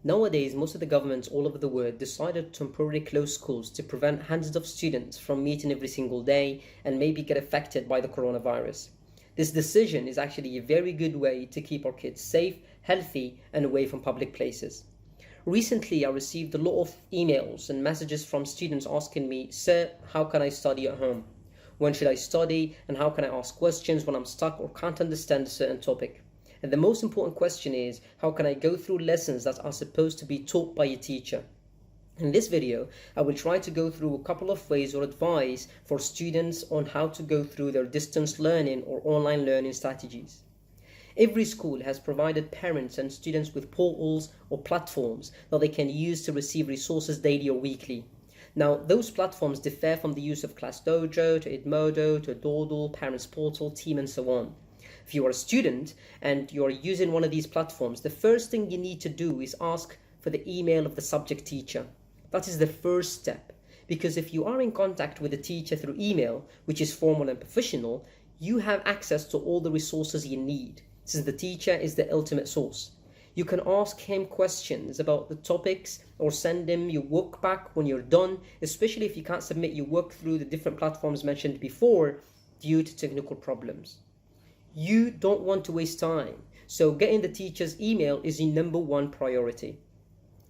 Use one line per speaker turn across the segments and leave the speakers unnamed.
Nowadays, most of the governments all over the world decided to temporarily close schools to prevent hundreds of students from meeting every single day and maybe get affected by the coronavirus. This decision is actually a very good way to keep our kids safe, healthy, and away from public places. Recently, I received a lot of emails and messages from students asking me, "Sir, how can I study at home? When should I study? And how can I ask questions when I'm stuck or can't understand a certain topic?" And the most important question is, how can I go through lessons that are supposed to be taught by a teacher? In this video, I will try to go through a couple of ways or advice for students on how to go through their distance learning or online learning strategies. Every school has provided parents and students with portals or platforms that they can use to receive resources daily or weekly. Now, those platforms differ from the use of ClassDojo to Edmodo to Doodle, Parents Portal, Team, and so on. If you are a student and you are using one of these platforms, the first thing you need to do is ask for the email of the subject teacher. That is the first step, because if you are in contact with the teacher through email, which is formal and professional, you have access to all the resources you need, since the teacher is the ultimate source. You can ask him questions about the topics or send him your work back when you're done, especially if you can't submit your work through the different platforms mentioned before due to technical problems. You don't want to waste time, so getting the teacher's email is your number one priority.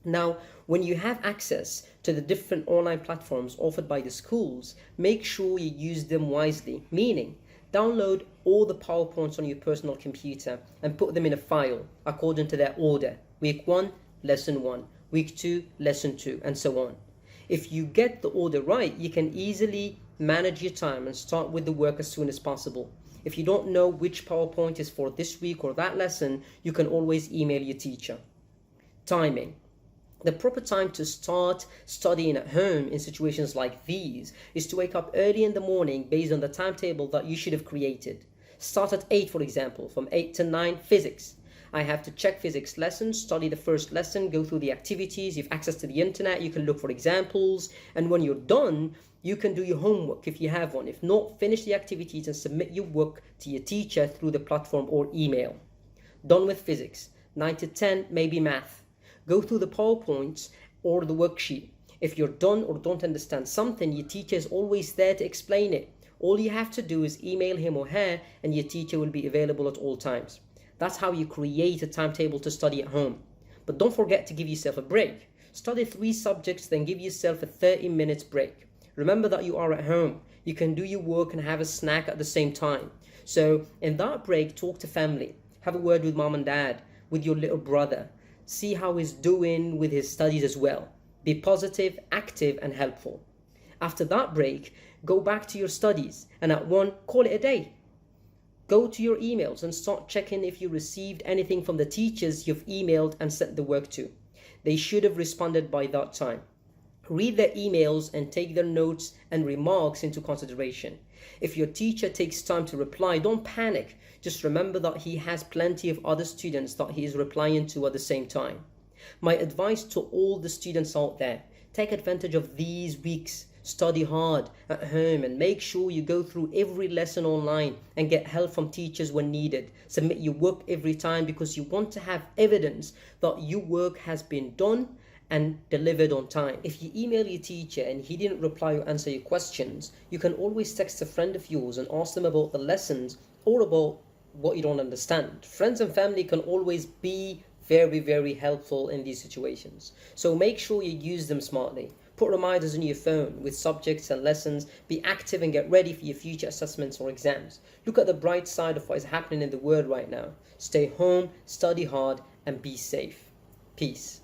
Now, when you have access to the different online platforms offered by the schools, make sure you use them wisely, meaning download all the PowerPoints on your personal computer and put them in a file according to their order. Week 1, Lesson 1, Week 2, Lesson 2, and so on. If you get the order right, you can easily manage your time and start with the work as soon as possible. If you don't know which PowerPoint is for this week or that lesson, you can always email your teacher. Timing. The proper time to start studying at home in situations like these is to wake up early in the morning based on the timetable that you should have created. Start at 8, for example, from 8 to 9, physics. I have to check physics lessons, study the first lesson, go through the activities. You have access to the internet, you can look for examples, and when you're done, you can do your homework if you have one. If not, finish the activities and submit your work to your teacher through the platform or email. Done with physics. 9 to 10, maybe math. Go through the PowerPoints or the worksheet. If you're done or don't understand something, your teacher is always there to explain it. All you have to do is email him or her, and your teacher will be available at all times. That's how you create a timetable to study at home. But don't forget to give yourself a break. Study 3 subjects, then give yourself a 30 minutes break. Remember that you are at home. You can do your work and have a snack at the same time. So in that break, talk to family. Have a word with mom and dad, with your little brother. See how he's doing with his studies as well. Be positive, active, and helpful. After that break, go back to your studies, and at 1, call it a day. Go to your emails and start checking if you received anything from the teachers you've emailed and sent the work to. They should have responded by that time. Read their emails and take their notes and remarks into consideration. If your teacher takes time to reply, don't panic. Just remember that he has plenty of other students that he is replying to at the same time. My advice to all the students out there, take advantage of these weeks. Study hard at home and make sure you go through every lesson online and get help from teachers when needed. Submit your work every time because you want to have evidence that your work has been done and delivered on time. If you email your teacher and he didn't reply or answer your questions, you can always text a friend of yours and ask them about the lessons or about what you don't understand. Friends and family can always be very, very helpful in these situations. So make sure you use them smartly. Put reminders on your phone with subjects and lessons. Be active and get ready for your future assessments or exams. Look at the bright side of what is happening in the world right now. Stay home, study hard, and be safe. Peace.